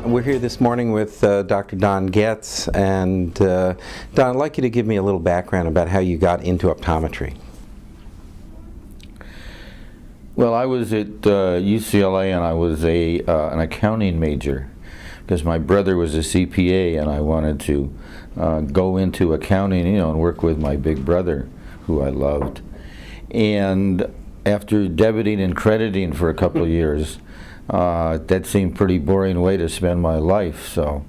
We're here this morning with Dr. Don Getz, and Don, I'd like you to give me a little background about how you got into optometry. Well, I was at UCLA, and I was an accounting major because my brother was a CPA, and I wanted to go into accounting, and work with my big brother, who I loved. And after debiting and crediting for a couple of years, that seemed a pretty boring way to spend my life. So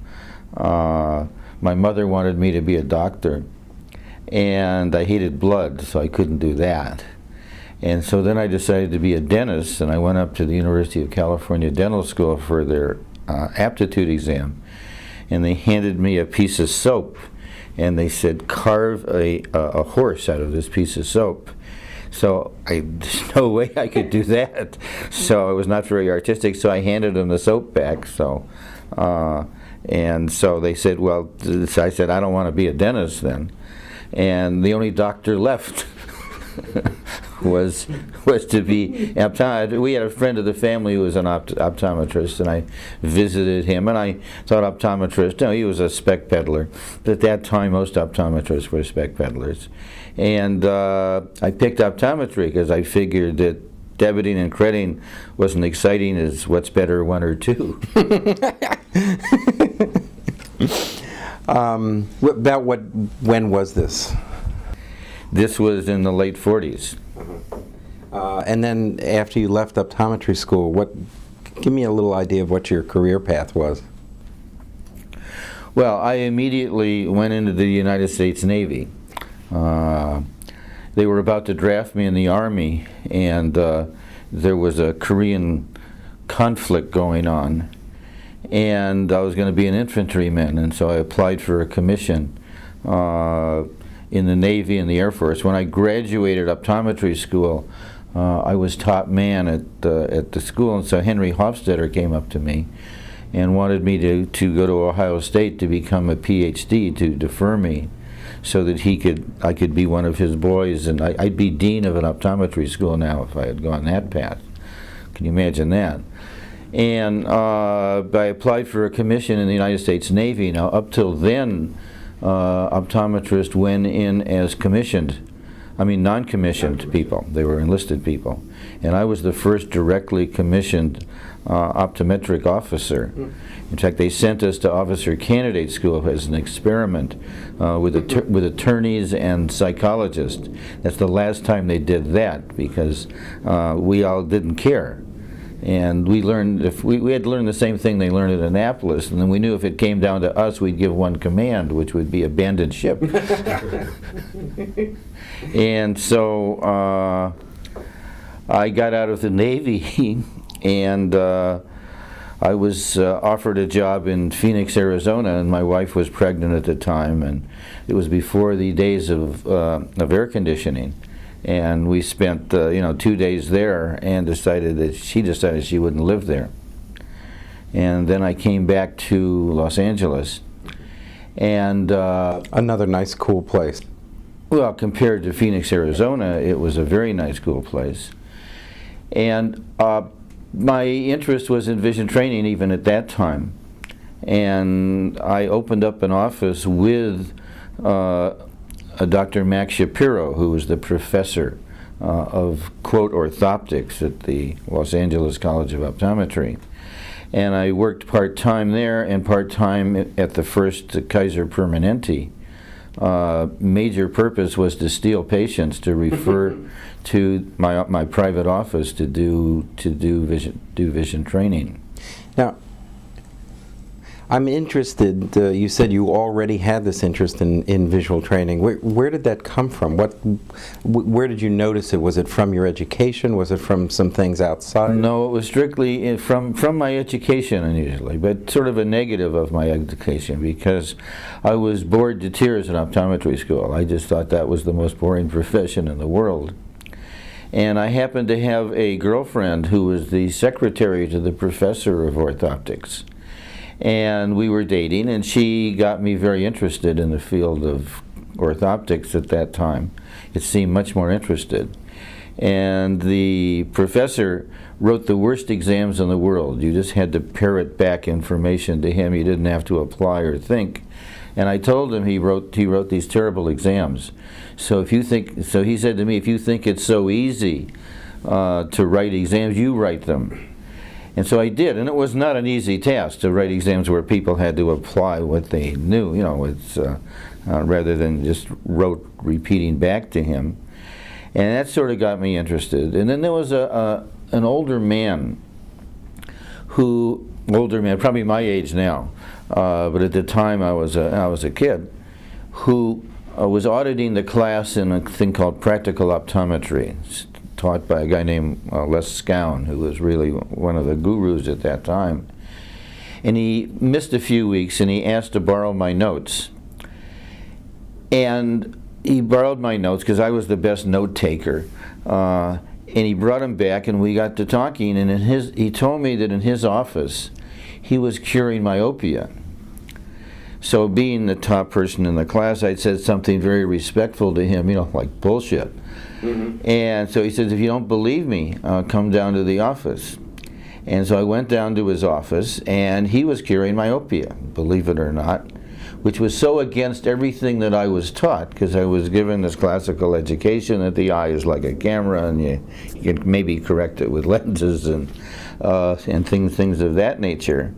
my mother wanted me to be a doctor, and I hated blood, so I couldn't do that. And so then I decided to be a dentist, and I went up to the University of California Dental School for their aptitude exam. And they handed me a piece of soap, and they said, carve a horse out of this piece of soap. So there's no way I could do that. So it was not very artistic, so I handed them the soap back. So, and so they said, well, I said, I don't want to be a dentist then. And the only doctor left was to be optometrist. We had a friend of the family who was an optometrist, and I visited him, and I thought optometrist, he was a spec peddler. But at that time, most optometrists were spec peddlers. And I picked optometry because I figured that debiting and crediting wasn't exciting as what's better, one or two. When was this? This was in the late 40s. And then after you left optometry school, give me a little idea of what your career path was. Well, I immediately went into the United States Navy. They were about to draft me in the Army, and there was a Korean conflict going on, and I was going to be an infantryman, and so I applied for a commission in the Navy and the Air Force. When I graduated optometry school, I was top man at the school, and so Henry Hofstadter came up to me and wanted me to go to Ohio State to become a PhD, to defer me, so that I could be one of his boys, and I'd be dean of an optometry school now if I had gone that path. Can you imagine that? And I applied for a commission in the United States Navy. Now, up till then, optometrists went in as non-commissioned people. They were enlisted people. And I was the first directly commissioned optometric officer. In fact, they sent us to officer candidate school as an experiment with attorneys and psychologists. That's the last time they did that, because we all didn't care. And we learned, we had to learn the same thing they learned at Annapolis, and then we knew if it came down to us, we'd give one command, which would be abandon ship. And so I got out of the Navy, and I was offered a job in Phoenix, Arizona, and my wife was pregnant at the time, and it was before the days of air conditioning. And we spent 2 days there, and she decided she wouldn't live there. And then I came back to Los Angeles, and another nice, cool place. Well, compared to Phoenix, Arizona, it was a very nice, cool place. And my interest was in vision training even at that time, and I opened up an office with Dr. Max Shapiro, who was the professor of, quote, orthoptics at the Los Angeles College of Optometry. And I worked part-time there and part-time at the first Kaiser Permanente. Major purpose was to steal patients to refer to my private office to do vision training. Now, I'm interested, you said you already had this interest in visual training. Where did that come from? Where did you notice it? Was it from your education? Was it from some things outside? No, it was strictly from my education unusually, but sort of a negative of my education, because I was bored to tears in optometry school. I just thought that was the most boring profession in the world. And I happened to have a girlfriend who was the secretary to the professor of orthoptics. And we were dating, and she got me very interested in the field of orthoptics at that time. It seemed much more interested. And the professor wrote the worst exams in the world. You just had to parrot back information to him. You didn't have to apply or think. And I told him he wrote these terrible exams. So he said to me, if you think it's so easy to write exams, you write them. And so I did, and it was not an easy task to write exams where people had to apply what they knew, rather than just repeating back to him. And that sort of got me interested. And then there was an older man, probably my age now, but at the time I was a kid, who was auditing the class in a thing called practical optometry, taught by a guy named Les Scown, who was really one of the gurus at that time. And he missed a few weeks, and he asked to borrow my notes. And he borrowed my notes because I was the best note taker. And he brought them back, and we got to talking, and he told me that in his office he was curing myopia. So being the top person in the class, I'd said something very respectful to him, like bullshit. Mm-hmm. And so he says, if you don't believe me, come down to the office. And so I went down to his office, and he was curing myopia, believe it or not, which was so against everything that I was taught, because I was given this classical education that the eye is like a camera, and you can maybe correct it with lenses and things of that nature.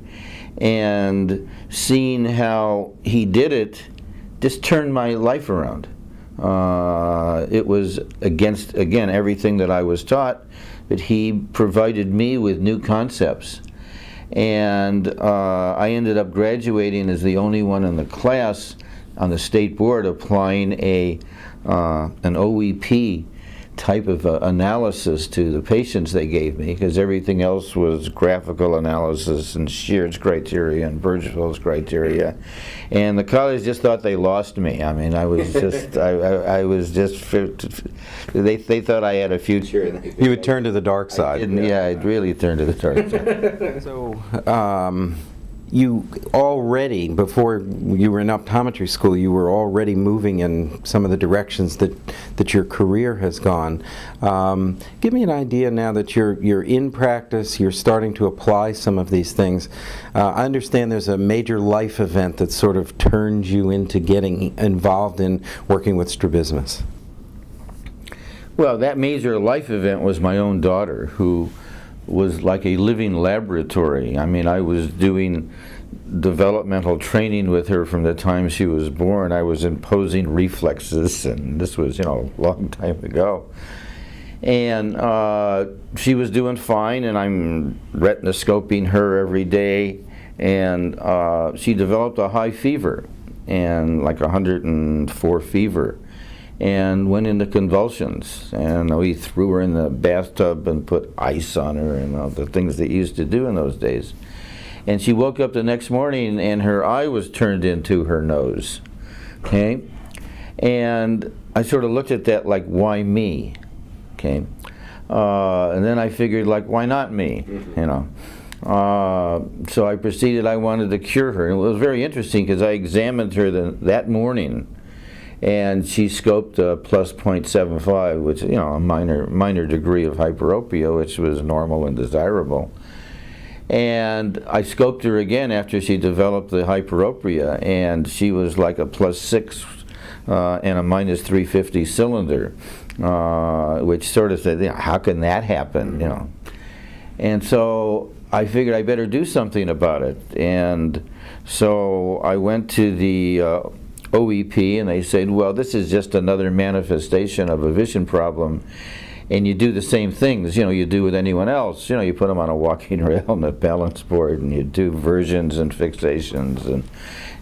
And seeing how he did it just turned my life around. It was against, again, everything that I was taught, but he provided me with new concepts. And I ended up graduating as the only one in the class on the state board applying an OEP type of analysis to the patients they gave me, because everything else was graphical analysis and Sheard's criteria and Birchfield's criteria, and the college just thought they lost me. I mean, I was just, I was just, they thought I had a future. You would turn to the dark side. I'd really turn to the dark side. So, you already, before you were in optometry school, you were already moving in some of the directions that your career has gone. Give me an idea now that you're in practice, you're starting to apply some of these things. I understand there's a major life event that sort of turned you into getting involved in working with strabismus. Well, that major life event was my own daughter, who was like a living laboratory. I mean, I was doing developmental training with her from the time she was born. I was imposing reflexes, and this was, a long time ago. And she was doing fine, and I'm retinoscoping her every day, and she developed a high fever, and like 104 fever. And went into convulsions, and we threw her in the bathtub and put ice on her and all the things they used to do in those days. And she woke up the next morning and her eye was turned into her nose, okay? And I sort of looked at that like, why me, okay? And then I figured, like, why not me, So I proceeded, I wanted to cure her. And it was very interesting because I examined her that morning, and she scoped a plus 0.75, which a minor degree of hyperopia, which was normal and desirable. And I scoped her again after she developed the hyperopia, and she was like a plus 6 and a minus 350 cylinder, which sort of said, how can that happen, And so I figured I better do something about it. And so I went to the OEP, and they said, well, this is just another manifestation of a vision problem, and you do the same things, you do with anyone else. You put them on a walking rail and a balance board, and you do versions and fixations,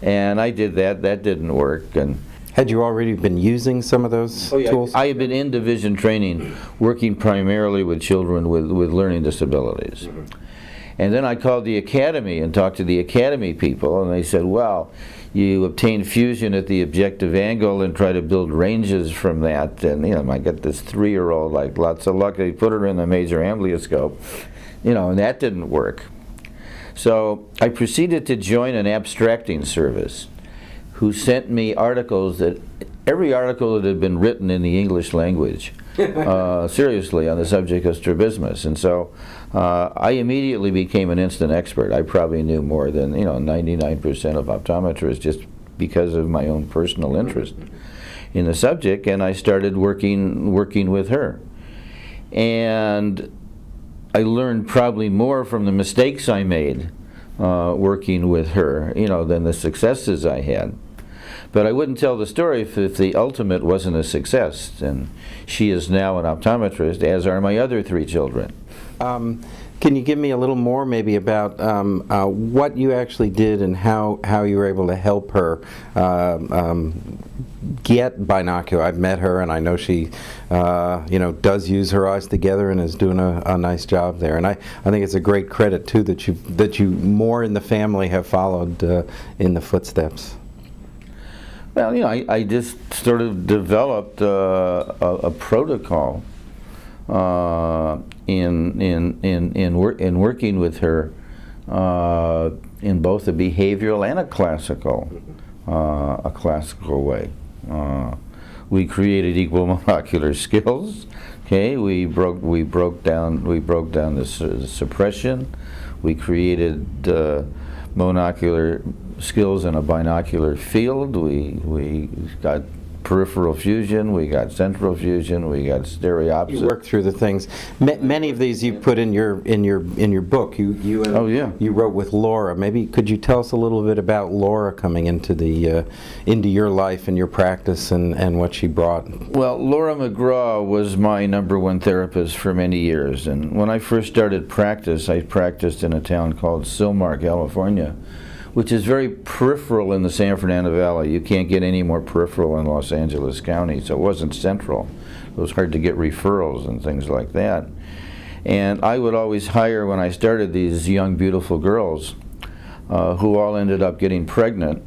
and I did that. That didn't work. And Had you already been using some of those tools? I had been in division training, working primarily with children with learning disabilities. And then I called the academy and talked to the academy people, and they said, well, you obtain fusion at the objective angle and try to build ranges from that. And I got this 3-year-old, like, lots of luck. They put her in the major amblyoscope, and that didn't work. So I proceeded to join an abstracting service who sent me articles every article that had been written in the English language, seriously, on the subject of strabismus. And so I immediately became an instant expert. I probably knew more than 99% of optometrists, just because of my own personal interest in the subject, and I started working with her. And I learned probably more from the mistakes I made working with her, than the successes I had. But I wouldn't tell the story if the ultimate wasn't a success. And she is now an optometrist, as are my other 3 children. Can you give me a little more maybe about what you actually did and how you were able to help her get binocular? I've met her, and I know she does use her eyes together and is doing a nice job there. And I think it's a great credit too that you more in the family have followed in the footsteps. Well, I just sort of developed a protocol in working with her in both a behavioral and a classical way. We created equal monocular skills. Okay, we broke down the suppression. We created monocular skills in a binocular field. We got peripheral fusion, we got central fusion, we got stereopsis. You work through the things. Many of these you put in your book. You wrote with Laura. Maybe could you tell us a little bit about Laura coming into your life and your practice and what she brought? Well, Laura McGraw was my #1 therapist for many years, and when I first started practice, I practiced in a town called Sylmar, California, which is very peripheral in the San Fernando Valley. You can't get any more peripheral in Los Angeles County, so it wasn't central. It was hard to get referrals and things like that. And I would always hire, when I started, these young, beautiful girls who all ended up getting pregnant.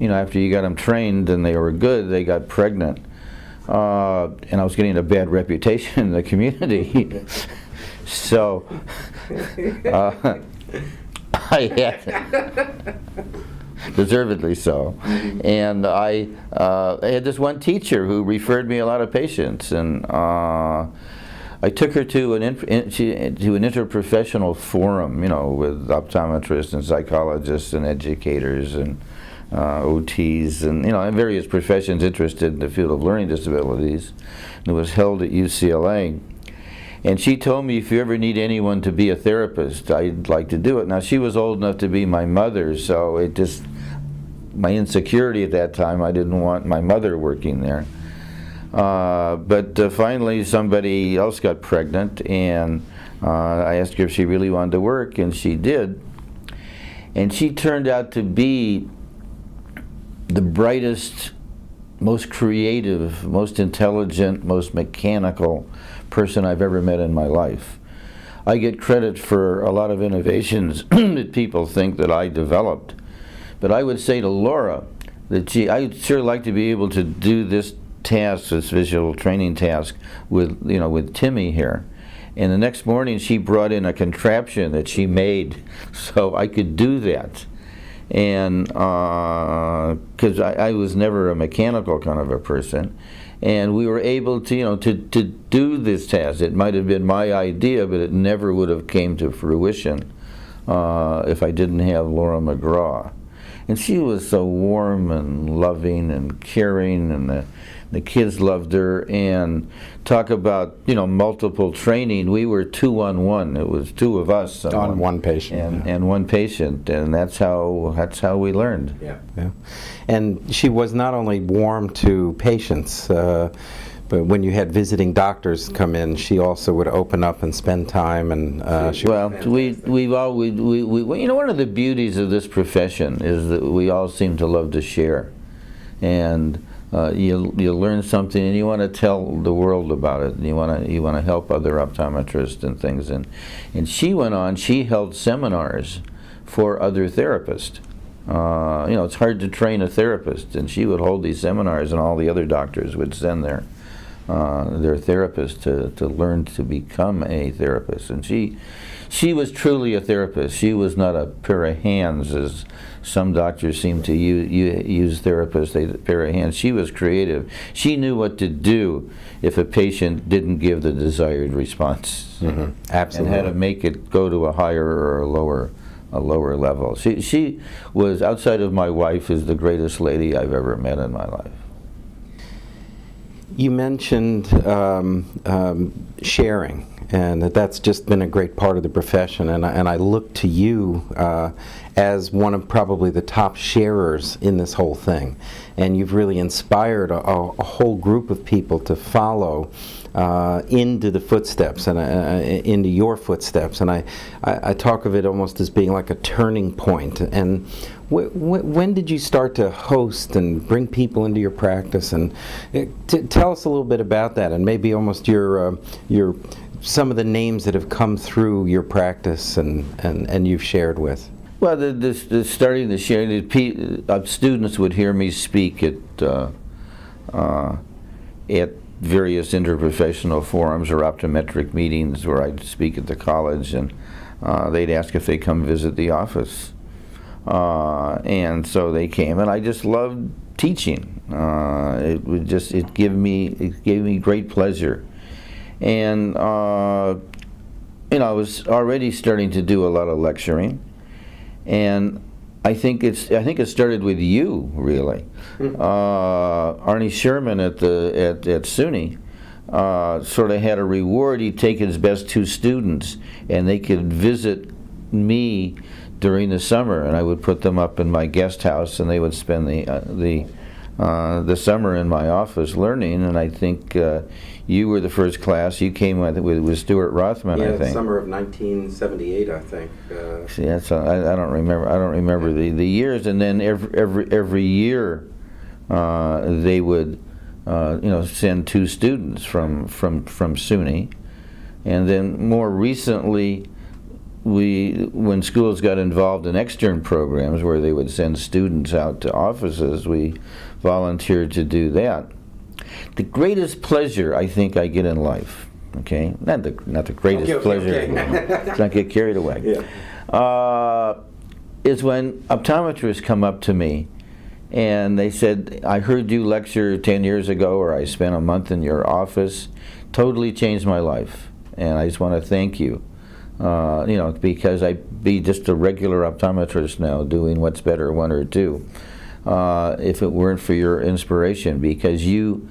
After you got them trained and they were good, they got pregnant. And I was getting a bad reputation in the community. So I had, deservedly so, and I had this one teacher who referred me a lot of patients, and I took her to an interprofessional forum, with optometrists and psychologists and educators and OTs and and various professions interested in the field of learning disabilities. And it was held at UCLA. And she told me, if you ever need anyone to be a therapist, I'd like to do it. Now, she was old enough to be my mother, so my insecurity at that time, I didn't want my mother working there. But finally, somebody else got pregnant, and I asked her if she really wanted to work, and she did. And she turned out to be the brightest, most creative, most intelligent, most mechanical person I've ever met in my life. I get credit for a lot of innovations that people think that I developed. But I would say to Laura that I'd sure like to be able to do this task, this visual training task, with Timmy here. And the next morning she brought in a contraption that she made so I could do that. And because I was never a mechanical kind of a person. And we were able to, to do this task. It might have been my idea, but it never would have came to fruition if I didn't have Laura McGraw. And she was so warm and loving and caring, and the kids loved her. And talk about, multiple training. We were 2-on-1. It was 2 of us on one patient, and one patient, and that's how we learned. Yeah. And she was not only warm to patients, but when you had visiting doctors come in, she also would open up and spend time, and she Well, we've always, you know, one of the beauties of this profession is that we all seem to love to share. And you learn something and you want to tell the world about it. And you want to help other optometrists and things. And she held seminars for other therapists. You know, it's hard to train a therapist, and she would hold these seminars, and all the other doctors would send their therapists to learn to become a therapist. And she was truly a therapist. She was not a pair of hands, as some doctors seem to use therapists, a pair of hands. She was creative. She knew what to do if a patient didn't give the desired response. Mm-hmm. Absolutely. And how to make it go to a higher or a lower level. She was, outside of my wife, is the greatest lady I've ever met in my life. You mentioned sharing, and that's just been a great part of the profession, and I look to you as one of probably the top sharers in this whole thing, and you've really inspired a whole group of people to follow into the footsteps, and into your footsteps, and I talk of it almost as being like a turning point. And when did you start to host and bring people into your practice? And tell us a little bit about that, and maybe almost your some of the names that have come through your practice and you've shared with. Well, the starting the sharing, students would hear me speak at various interprofessional forums or optometric meetings where I'd speak at the college, and they'd ask if they come visit the office. And so they came, and I just loved teaching. It gave me great pleasure. And you know, I was already starting to do a lot of lecturing, and I think it started with you, really. Arnie Sherman at SUNY sort of had a reward. He'd take his best 2 students, and they could visit me during the summer, and I would put them up in my guest house, and they would spend the summer in my office learning. And I think you were the first class. You came with Stuart Rothman, I think. Yeah, summer of 1978, I think. Yeah, so I don't remember. I don't remember the years. And then every year they would you know, send 2 students from SUNY, and then more recently, when schools got involved in extern programs where they would send students out to offices, we volunteered to do that. The greatest pleasure I think I get in life, okay, not the greatest pleasure, let's not get carried away, is when optometrists come up to me and they said, I heard you lecture 10 years ago, or I spent a month in your office, totally changed my life, and I just want to thank you. You know, because I'd be just a regular optometrist now doing What's Better 1 or 2 if it weren't for your inspiration, because you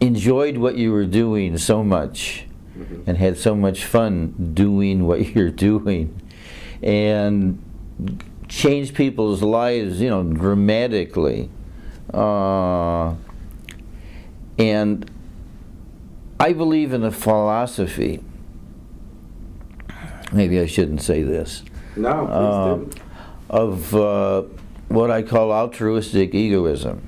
enjoyed what you were doing so much and had so much fun doing what you're doing, and changed people's lives, you know, dramatically. And I believe in a philosophy. Maybe I shouldn't say this. No, please do. Of what I call altruistic egoism.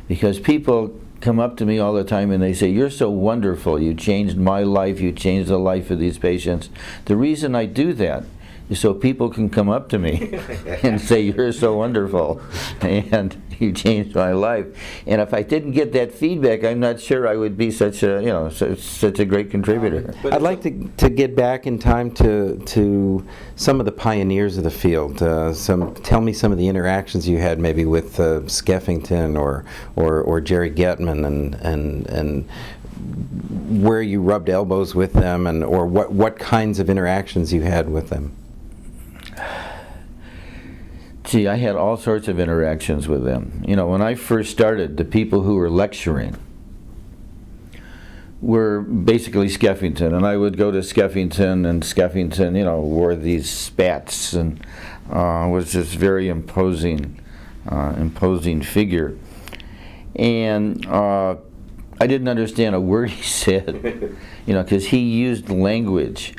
Because people come up to me all the time and they say, you're so wonderful, you changed my life, you changed the life of these patients. The reason I do that is so people can come up to me and say, you're so wonderful, and you changed my life. And if I didn't get that feedback, I'm not sure I would be such a, you know, such a great contributor. I'd like to get back in time to some of the pioneers of the field. Tell me some of the interactions you had maybe with Skeffington or Jerry Getman, and where you rubbed elbows with them, and or what kinds of interactions you had with them. Gee, I had all sorts of interactions with them. You know, when I first started, the people who were lecturing were basically Skeffington, and I would go to Skeffington, and Skeffington, you know, wore these spats and was this very imposing figure. And I didn't understand a word he said, because he used language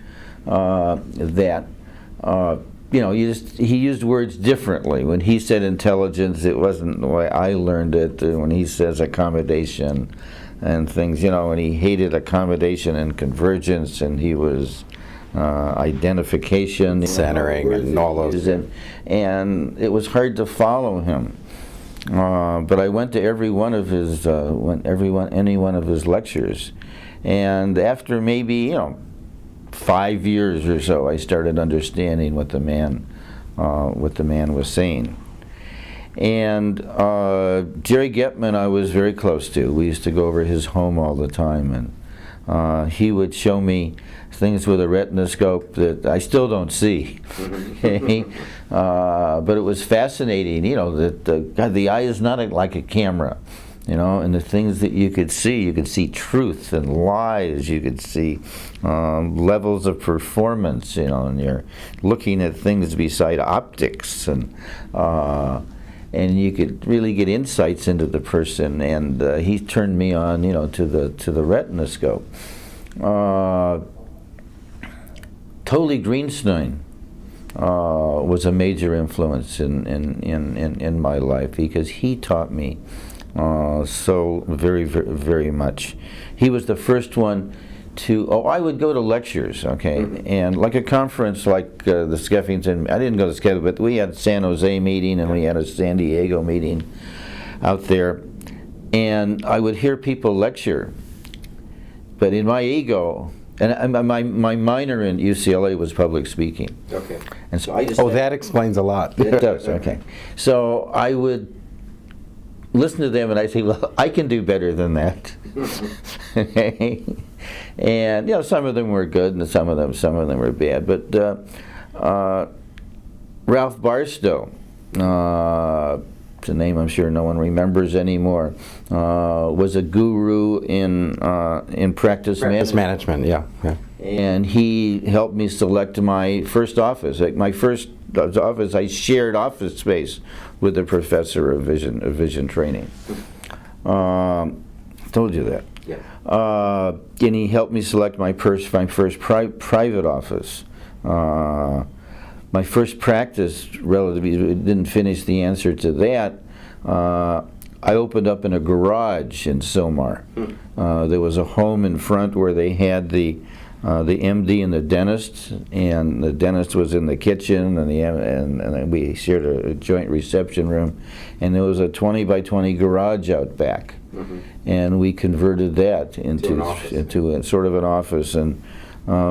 that, he used words differently. When he said intelligence, it wasn't the way I learned it. When he says accommodation and things, and he hated accommodation and convergence, and he was identification, centering, and all those. And it was hard to follow him. But I went to every one of his, any one of his lectures, and after maybe 5 years or so, I started understanding what the man was saying. And Jerry Getman, I was very close to. We used to go over his home all the time, and he would show me things with a retinoscope that I still don't see. Okay? But it was fascinating, that the eye is not like a camera, and the things that you could see truth and lies, you could see levels of performance, and you're looking at things beside optics, and you could really get insights into the person, and he turned me on, to the retinoscope. Totally Greenstein was a major influence in my life, because he taught me so very, very, very much. He was the first one to, I would go to lectures, okay, and like a conference like the Skeffington, I didn't go to Skeffington, but we had San Jose meeting and we had a San Diego meeting out there, and I would hear people lecture, but in my ego, and my minor in UCLA was public speaking. Okay. And so I just that explains a lot. It does, okay. So I would listen to them and I'd say, well, I can do better than that. Okay. And some of them were good and some of them were bad. But Ralph Barstow, it's a name I'm sure no one remembers anymore, was a guru in practice management. Yeah. And he helped me select my first office. Like my first office, I shared office space with the professor of vision training. Told you that. Yeah. And he helped me select my first private office. My first practice, relatively, didn't finish the answer to that. I opened up in a garage in Silmar. There was a home in front where they had the MD and the dentist, and the dentist was in the kitchen, and we shared a joint reception room, and there was a 20 by 20 garage out back, and we converted that into a sort of an office, and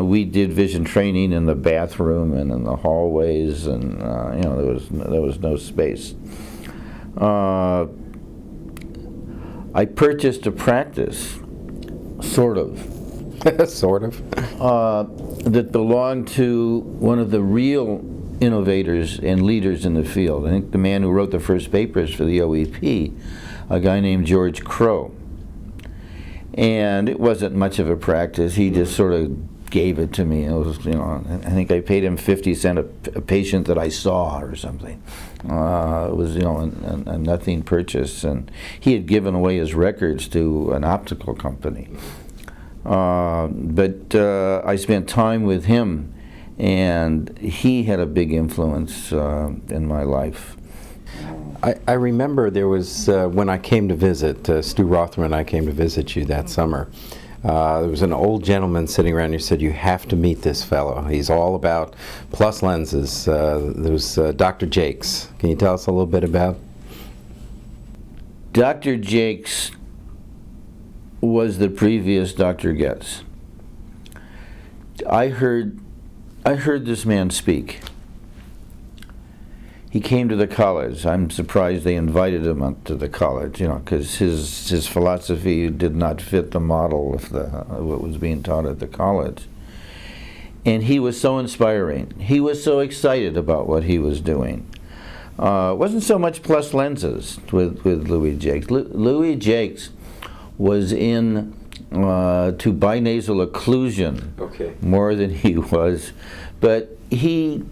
we did vision training in the bathroom and in the hallways, and there was no space. I purchased a practice, sort of. Sort of. That belonged to one of the real innovators and leaders in the field. I think the man who wrote the first papers for the OEP, a guy named George Crow. And it wasn't much of a practice. He just sort of gave it to me. It was, I think I paid him 50 cents a patient that I saw or something. It was, a nothing purchase. And he had given away his records to an optical company. But I spent time with him, and he had a big influence in my life. I remember there was, when I came to visit, Stu Rothman and I came to visit you that summer, there was an old gentleman sitting around who said, you have to meet this fellow. He's all about plus lenses. There was Dr. Jakes. Can you tell us a little bit about? Dr. Jakes was the previous Dr. Getz. I heard this man speak. He came to the college. I'm surprised they invited him up to the college, because his philosophy did not fit the model of what was being taught at the college. And he was so inspiring. He was so excited about what he was doing. It wasn't so much plus lenses with Louis Jakes. Louis Jakes was in to binasal occlusion more than he was, but he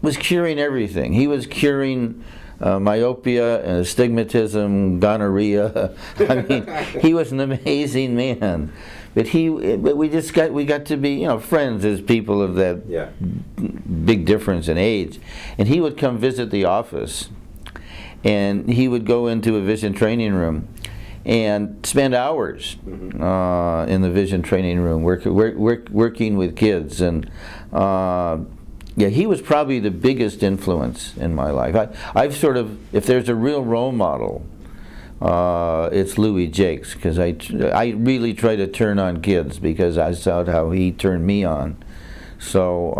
was curing everything. He was curing myopia, astigmatism, gonorrhea. I mean, he was an amazing man. But we got to be, friends as people of that big difference in age. And he would come visit the office, and he would go into a vision training room and spend hours in the vision training room working with kids. And he was probably the biggest influence in my life. I've sort of, if there's a real role model, it's Louis Jakes, because I really try to turn on kids because I saw how he turned me on. So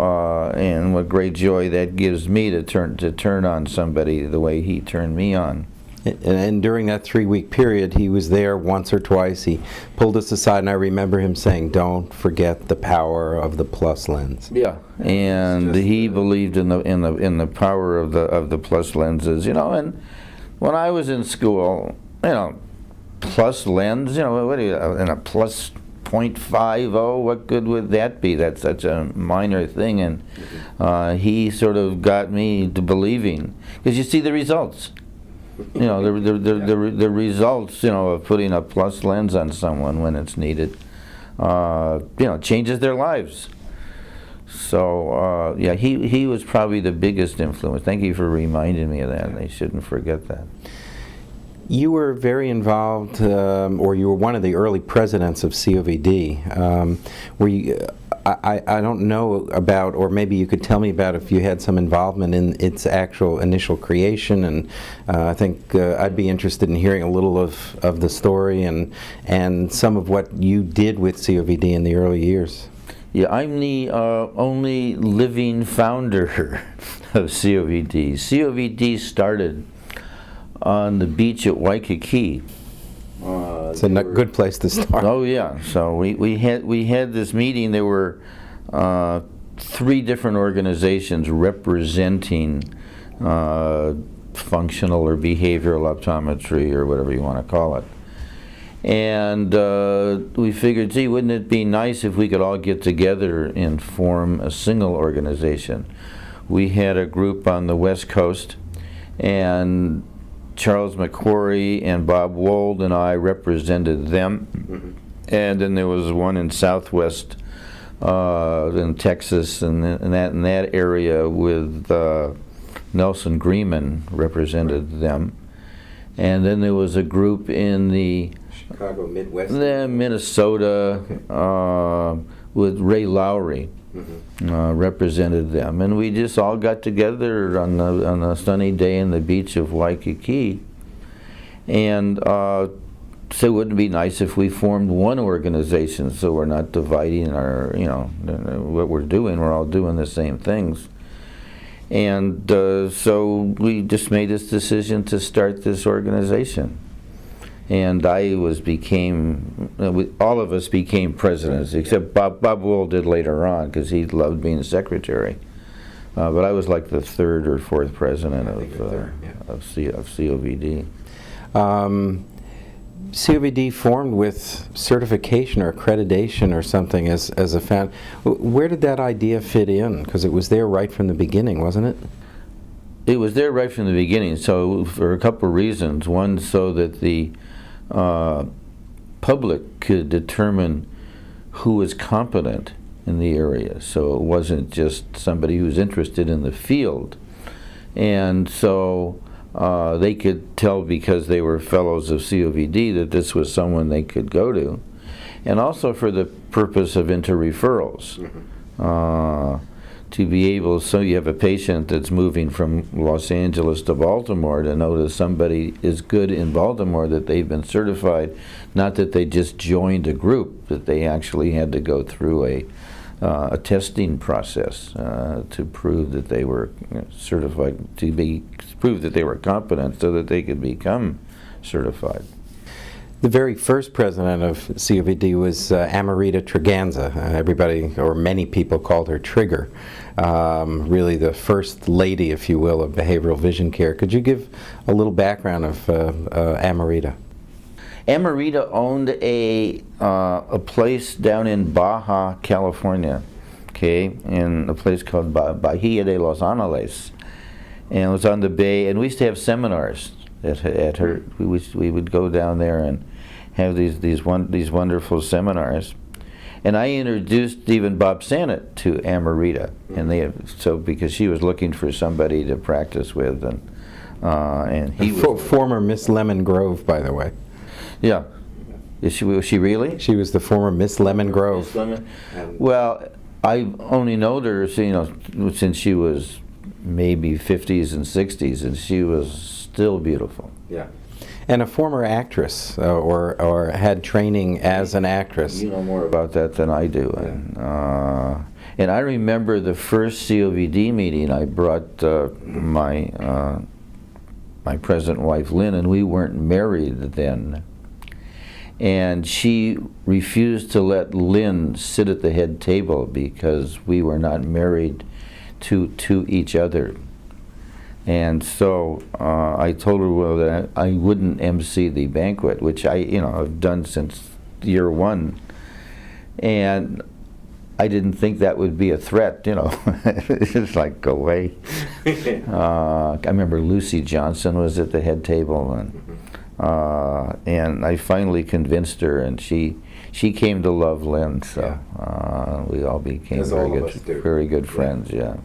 and what great joy that gives me to turn on somebody the way he turned me on. And during that 3-week period, he was there once or twice. He pulled us aside, and I remember him saying, "Don't forget the power of the plus lens." Yeah, and he believed in the power of the plus lenses. And when I was in school, plus lens, what do you, and a plus 0.50, what good would that be? That's such a minor thing. And he sort of got me to believing, because you see the results. The results, of putting a plus lens on someone when it's needed, changes their lives. So, he was probably the biggest influence. Thank you for reminding me of that. I shouldn't forget that. You were very involved, or you were one of the early presidents of COVD. I don't know about, or maybe you could tell me about if you had some involvement in its actual initial creation, and I think I'd be interested in hearing a little of the story and some of what you did with COVD in the early years. Yeah, I'm the only living founder of COVD. COVD started on the beach at Waikiki. It's a good place to start. Oh yeah, so we had this meeting. There were 3 different organizations representing functional or behavioral optometry, or whatever you want to call it. And we figured, gee, wouldn't it be nice if we could all get together and form a single organization? We had a group on the West Coast, and Charles McQuarrie and Bob Wold and I represented them. And then there was one in Southwest, in Texas, and in that area with Nelson Grieman represented them. And then there was a group in the Chicago Midwest, Minnesota, with Ray Lowry. Represented them, and we just all got together on a sunny day on the beach of Waikiki, and so wouldn't it be nice if we formed one organization, so we're not dividing our, what we're doing. We're all doing the same things. And so we just made this decision to start this organization. And all of us became presidents, except Bob Wool did later on, because he loved being secretary. But I was like the 3rd or 4th president of COVD. COVD formed with certification or accreditation or something as a found. Where did that idea fit in? Because it was there right from the beginning, wasn't it? It was there right from the beginning. So for a couple of reasons. One, so that the public could determine who was competent in the area. So it wasn't just somebody who's interested in the field. And so they could tell, because they were fellows of COVD, that this was someone they could go to. And also for the purpose of inter-referrals. To be able, so you have a patient that's moving from Los Angeles to Baltimore, to know that somebody is good in Baltimore, that they've been certified, not that they just joined a group, that they actually had to go through a testing process to prove that they were certified, prove that they were competent, so that they could become certified. The very first president of COVD was Amarita Treganza. Everybody, or many people, called her Trigger. Really the first lady, if you will, of behavioral vision care. Could you give a little background of Amarita? Amarita owned a place down in Baja, California, okay, in a place called Bahia de Los Angeles. and it was on the bay, and we used to have seminars at her. We would go down there and have these wonderful seminars. And I introduced even Bob Sannett to Amarita, and because she was looking for somebody to practice with, and he was former Miss Lemon Grove, by the way. Yeah, was she really? She was the former Miss Lemon Grove. Miss Lemon? Well, I only known her, since she was maybe 50s and 60s, and she was still beautiful. Yeah. And a former actress, or had training as an actress. You know more about that than I do. Yeah. And I remember the first COVD meeting. I brought my present wife, Lynn, and we weren't married then. And she refused to let Lynn sit at the head table because we were not married to each other. And so I told her that I wouldn't MC the banquet, which I've done since year one, and I didn't think that would be a threat. It's like, go away. I remember Lucy Johnson was at the head table, and I finally convinced her, and she came to love Lynn, so we all became very good friends. Yeah.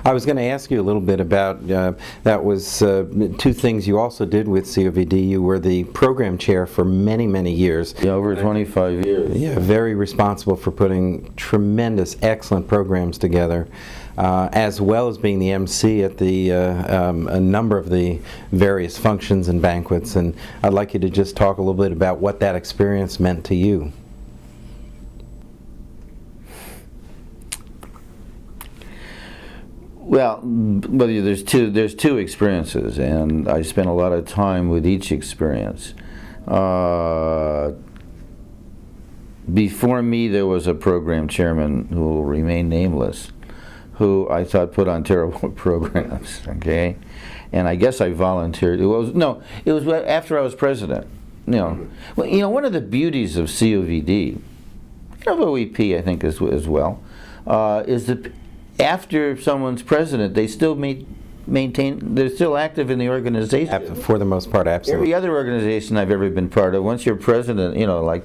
I was going to ask you a little bit about that was two things you also did with COVD. You were the program chair for many, many years. Yeah, over 25 years. Yeah, very responsible for putting tremendous, excellent programs together, as well as being the MC at a number of the various functions and banquets. And I'd like you to just talk a little bit about what that experience meant to you. Well, there's two experiences, and I spent a lot of time with each experience. Before me, there was a program chairman who will remain nameless, who I thought put on terrible programs. Okay, and I guess I volunteered. It was after I was president. One of the beauties of COVD, of OEP, I think as well, is that after someone's president, they still maintain, they're still active in the organization. For the most part, absolutely. Every other organization I've ever been part of, once you're president, you never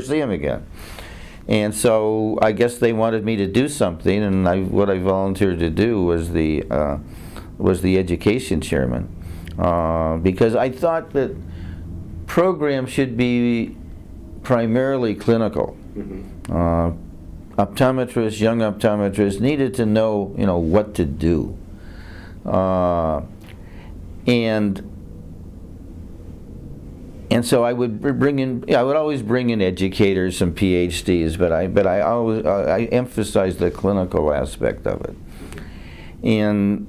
see them again. And so I guess they wanted me to do something, and what I volunteered to do was the education chairman, because I thought that programs should be primarily clinical. Mm-hmm. Optometrists, young optometrists needed to know, what to do, and so I would always bring in educators, some PhDs, but I emphasized the clinical aspect of it, and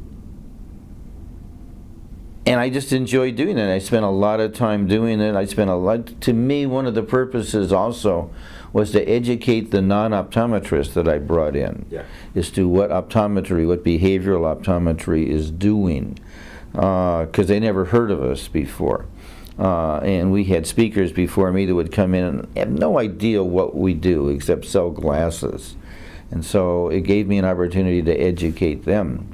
I just enjoyed doing it. I spent a lot of time doing it. To me, one of the purposes also was to educate the non-optometrists that I brought in as to what behavioral optometry is doing, because they never heard of us before. And we had speakers before me that would come in and have no idea what we do except sell glasses. And so it gave me an opportunity to educate them.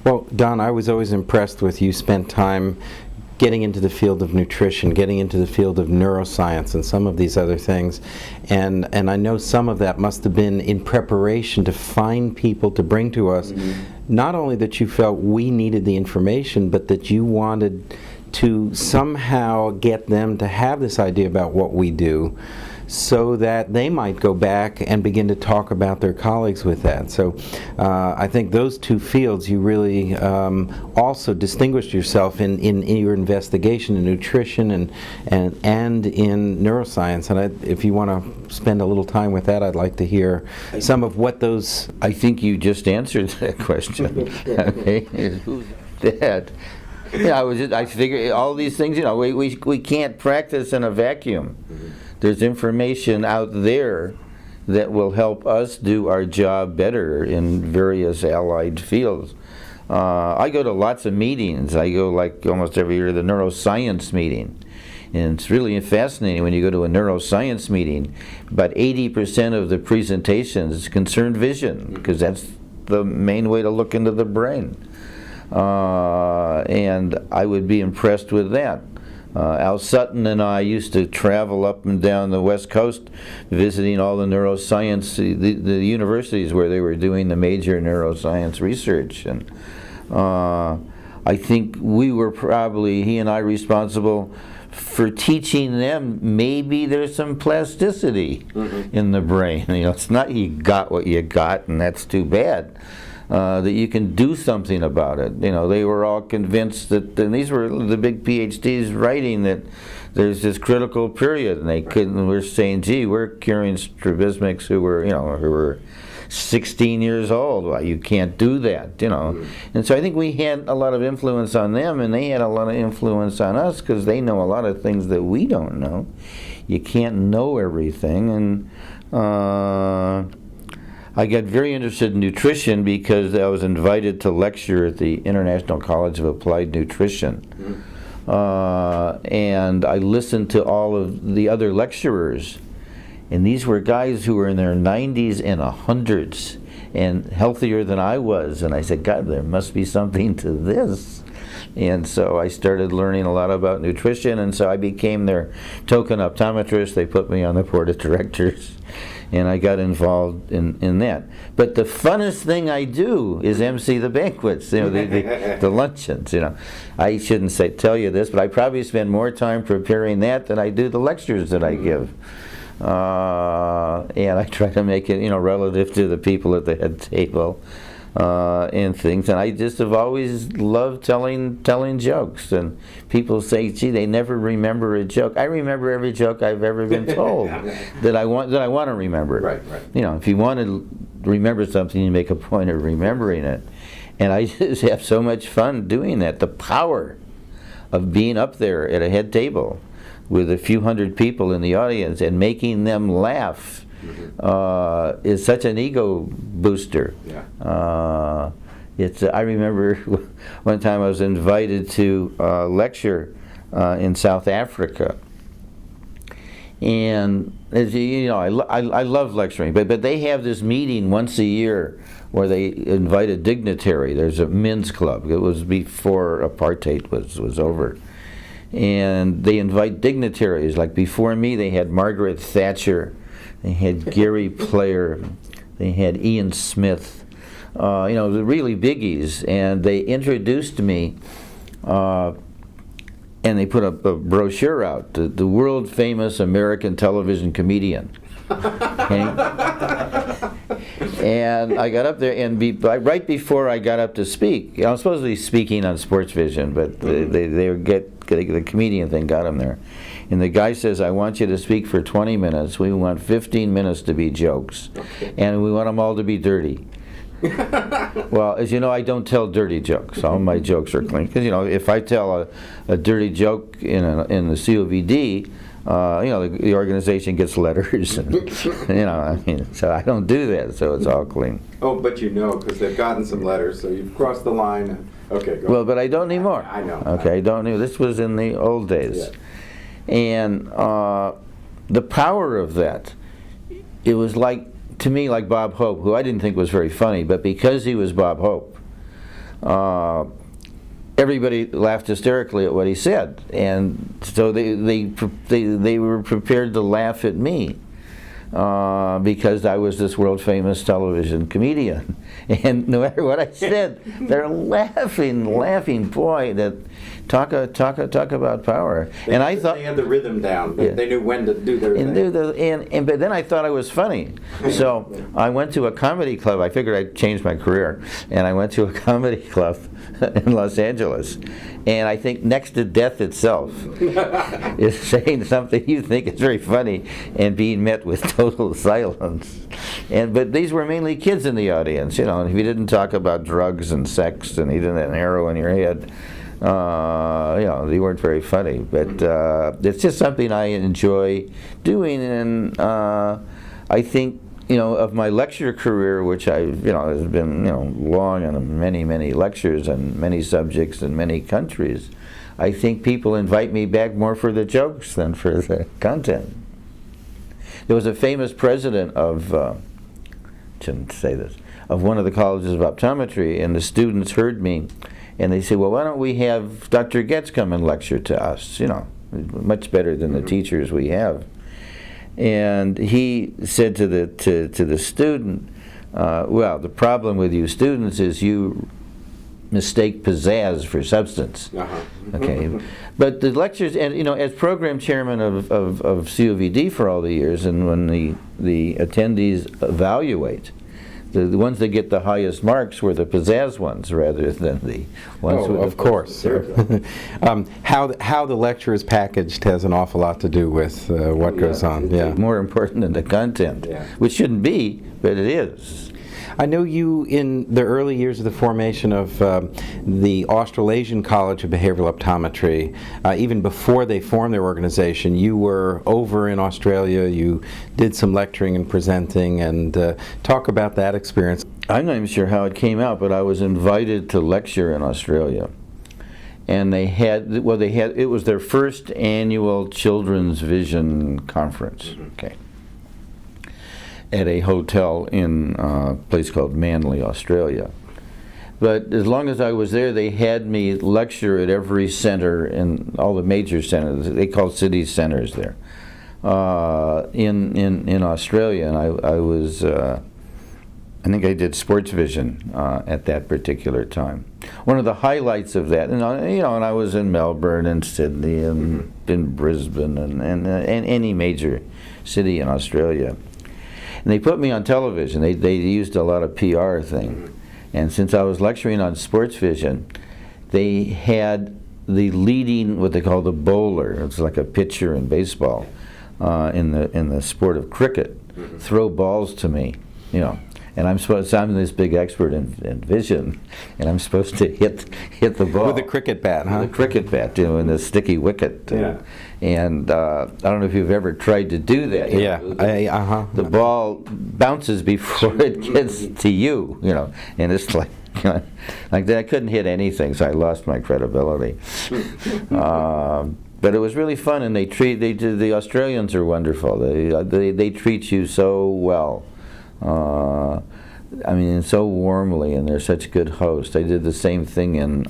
Well, Don, I was always impressed with you spent time getting into the field of nutrition, getting into the field of neuroscience and some of these other things. And I know some of that must have been in preparation to find people to bring to us, not only that you felt we needed the information, but that you wanted to somehow get them to have this idea about what we do, so that they might go back and begin to talk about their colleagues with that. So I think those two fields you really also distinguished yourself in your investigation in nutrition and in neuroscience. And if you want to spend a little time with that, I'd like to hear some of what those... I think you just answered that question. Okay. Who's that? I figure all these things, we can't practice in a vacuum. There's information out there that will help us do our job better in various allied fields. I go to lots of meetings. I go like almost every year to the neuroscience meeting. And it's really fascinating when you go to a neuroscience meeting, but 80% of the presentations concern vision, because that's the main way to look into the brain. And I would be impressed with that. Al Sutton and I used to travel up and down the West Coast visiting all the neuroscience, the universities where they were doing the major neuroscience research. And I think we were probably, he and I, responsible for teaching them maybe there's some plasticity in the brain. You know, it's not you got what you got and that's too bad. That you can do something about it. You know, they were all convinced that, and these were the big PhDs writing that there's this critical period, and they couldn't. We're saying, gee, we're curing strabismics who were 16 years old. Well, you can't do that, you know. And so I think we had a lot of influence on them, and they had a lot of influence on us because they know a lot of things that we don't know. You can't know everything, and. I got very interested in nutrition because I was invited to lecture at the International College of Applied Nutrition. And I listened to all of the other lecturers. And these were guys who were in their 90s and 100s and healthier than I was. And I said, God, there must be something to this. And so I started learning a lot about nutrition. And so I became their token optometrist. They put me on the board of directors. And I got involved in that. But the funnest thing I do is MC the banquets, you know, the luncheons. You know, I shouldn't tell you this, but I probably spend more time preparing that than I do the lectures that I give. And I try to make it, you know, relative to the people at the head table and things. And I just have always loved telling jokes. And people say, gee, they never remember a joke. I remember every joke I've ever been told that I want to remember. Right. You know, if you want to remember something, you make a point of remembering it. And I just have so much fun doing that. The power of being up there at a head table with a few hundred people in the audience and making them laugh is such an ego booster. Yeah. I remember one time I was invited to lecture in South Africa, and as you know, I love lecturing, but they have this meeting once a year where they invite a dignitary. There's a men's club. It was before apartheid was over. And they invite dignitaries. Like before me, they had Margaret Thatcher, they had Gary Player, they had Ian Smith, you know, the really biggies. And they introduced me, and they put a brochure out, the world famous American television comedian. Okay? And I got up there, and right before I got up to speak, I was supposed to be speaking on Sports Vision, but the comedian thing got him there. And the guy says, I want you to speak for 20 minutes. We want 15 minutes to be jokes. Okay. And we want them all to be dirty. Well, as you know, I don't tell dirty jokes. All my jokes are clean. Because, you know, if I tell a dirty joke in the COVD, you know, the organization gets letters, and, you know, I mean, so I don't do that, so it's all clean. Oh, but you know, because they've gotten some letters, so you've crossed the line. Okay, go Well, but I don't anymore. I know. Okay, I don't. This was in the old days. Yeah. And the power of that, it was like, to me, like Bob Hope, who I didn't think was very funny, but because he was Bob Hope, everybody laughed hysterically at what he said, and so they were prepared to laugh at me because I was this world famous television comedian, and no matter what I said, they're laughing. Boy, that talk about power. And I thought they had the rhythm down. Yeah. They knew when to do their thing. But then I thought I was funny, so I went to a comedy club. I figured I'd change my career, and I went to a comedy club in Los Angeles, and I think next to death itself is saying something you think is very funny and being met with total silence. But these were mainly kids in the audience, you know. And if you didn't talk about drugs and sex and you didn't have an arrow in your head, you know, they weren't very funny. But it's just something I enjoy doing, and I think, you know, of my lecture career, which has been, you know, long and many lectures on many subjects in many countries, I think people invite me back more for the jokes than for the content. There was a famous president of, shouldn't say this, of one of the colleges of optometry, and the students heard me, and they said, well, why don't we have Dr. Getz come and lecture to us, much better than the teachers we have. And he said to the student, well, the problem with you students is you mistake pizzazz for substance. Okay, but the lectures, and as program chairman of COVD for all the years, and when the attendees evaluate, the ones that get the highest marks were the pizzazz ones rather than the ones with of course. How the lecture is packaged has an awful lot to do with what goes on. Yeah, more important than the content, which shouldn't be, but it is. I know you, in the early years of the formation of the Australasian College of Behavioral Optometry, even before they formed their organization, you were over in Australia, you did some lecturing and presenting, and talk about that experience. I'm not even sure how it came out, but I was invited to lecture in Australia. And it was their first annual Children's Vision Conference. Okay. At a hotel in a place called Manly, Australia. But as long as I was there, they had me lecture at every center in all the major centers. They call city centers there in Australia, and I was I think I did sports vision at that particular time. One of the highlights of that, and I was in Melbourne and Sydney and in Brisbane and any major city in Australia. And they put me on television. They used a lot of PR thing. And since I was lecturing on sports vision, they had the leading, what they call the bowler, it's like a pitcher in baseball, in the sport of cricket, throw balls to me, And I'm this big expert in vision, and I'm supposed to hit the ball with a cricket bat, huh? With a cricket bat, in the sticky wicket. And I don't know if you've ever tried to do that. The ball bounces before it gets to you, and it's like that. I couldn't hit anything, so I lost my credibility. But it was really fun, and the Australians are wonderful. They treat you so well. So warmly, and they're such good hosts. I did the same thing in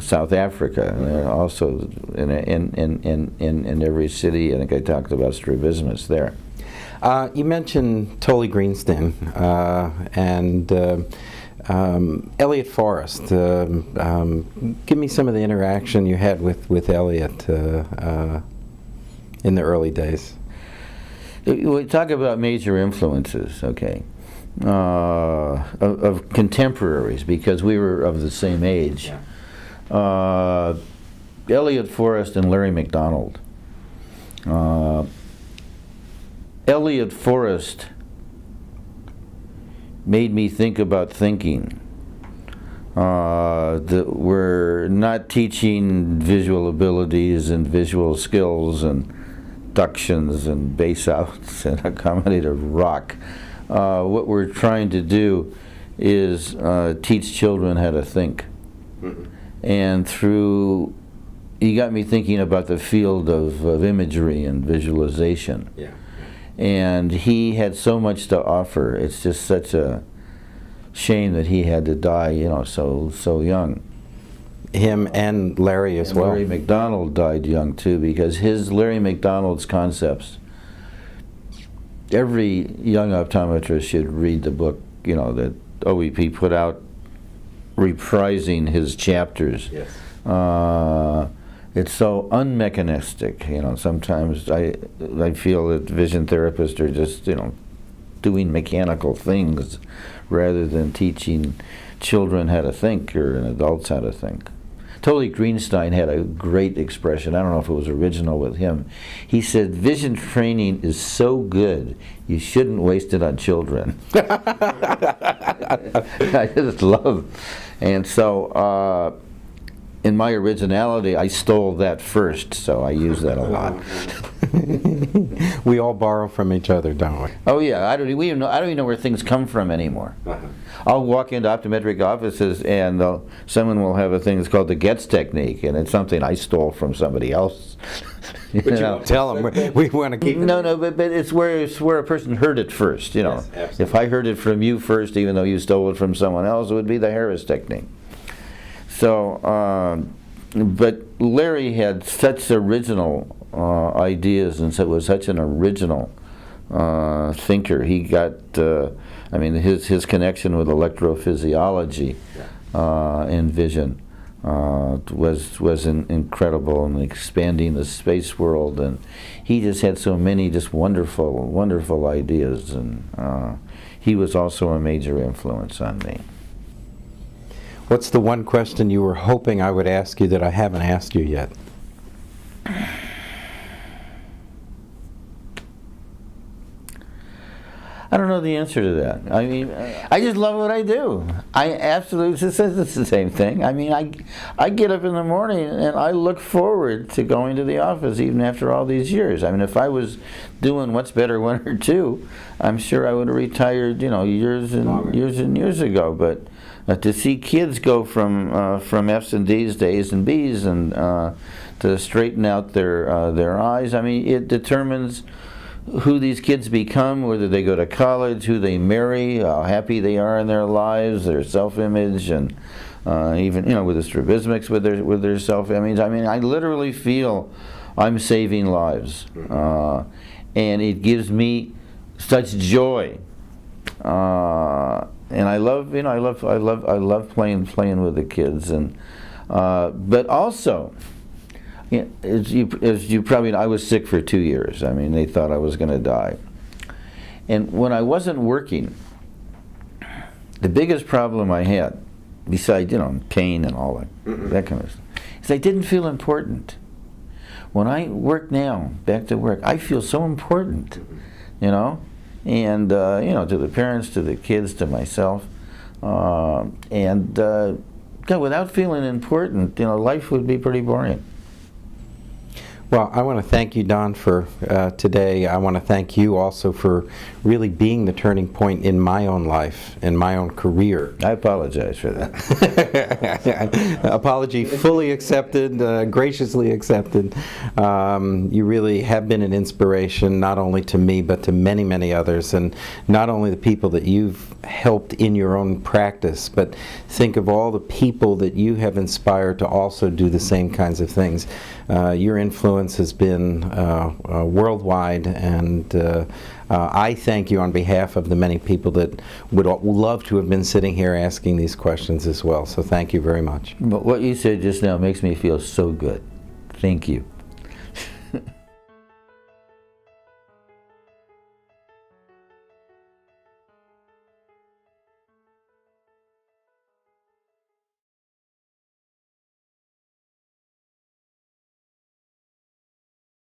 South Africa. And they're also in every city. I think I talked about strabismus there. You mentioned Tully Greenstein and Elliot Forrest. Give me some of the interaction you had with Elliot in the early days. We talk about major influences, okay, of contemporaries, because we were of the same age. Elliot Forrest and Larry McDonald. Elliot Forrest made me think about thinking. That we're not teaching visual abilities and visual skills and ductions and bass outs and accommodative rock. What we're trying to do is teach children how to think. And he got me thinking about the field of imagery and visualization. And he had so much to offer. It's just such a shame that he had to die, so young. Him and Larry as well. Larry McDonald died young too, because Larry McDonald's concepts, every young optometrist should read the book, that OEP put out, reprising his chapters. It's so unmechanistic, sometimes I feel that vision therapists are just, doing mechanical things rather than teaching children how to think or adults how to think. Tully Greenstein had a great expression. I don't know if it was original with him. He said, vision training is so good, you shouldn't waste it on children. I just love. And so in my originality, I stole that first, so I use that a lot. We all borrow from each other, don't we? Oh yeah, I don't even know where things come from anymore. I'll walk into optometric offices and someone will have a thing that's called the Getz technique, and it's something I stole from somebody else. You But you know? won't tell them. We want to keep it. No, but it's where a person heard it first. You know, Yes, absolutely. if I heard it from you first, even though you stole it from someone else, it would be the Harris technique. So, but Larry had such original ideas, and so was such an original thinker. He got, I mean, his connection with electrophysiology and vision was incredible, and expanding the space world, and he just had so many just wonderful ideas, and he was also a major influence on me. What's the one question you were hoping I would ask you that I haven't asked you yet? I don't know the answer to that. I mean, I just love what I do. I absolutely, it's the same thing. I mean, I get up in the morning and I look forward to going to the office even after all these years. I mean, if I was doing What's Better 1 or 2, I'm sure I would have retired, you know, years and years ago. But to see kids go from F's and D's to A's and B's, and to straighten out their eyes, I mean, it determines who these kids become, whether they go to college, who they marry, how happy they are in their lives, their self-image, and even, you know, with the strabismics, with their self-image. I mean, I literally feel I'm saving lives, and it gives me such joy. And I love, you know, I love playing with the kids, and but also, yeah, as you probably know, I was sick for 2 years. I mean, they thought I was going to die. And when I wasn't working, the biggest problem I had, besides, you know, pain and all that kind of stuff, is I didn't feel important. When I work now, back to work, I feel so important, you know, and you know, to the parents, to the kids, to myself, and God, without feeling important, you know, life would be pretty boring. Well, I want to thank you, Don, for today. I want to thank you also for really being the turning point in my own life, in my own career. I apologize for that. Apology fully accepted, graciously accepted. You really have been an inspiration, not only to me, but to many, many others, and not only the people that you've helped in your own practice, but think of all the people that you have inspired to also do the same kinds of things. Your influence has been worldwide, and I thank you on behalf of the many people that would love to have been sitting here asking these questions as well. So thank you very much. But what you said just now makes me feel so good. Thank you.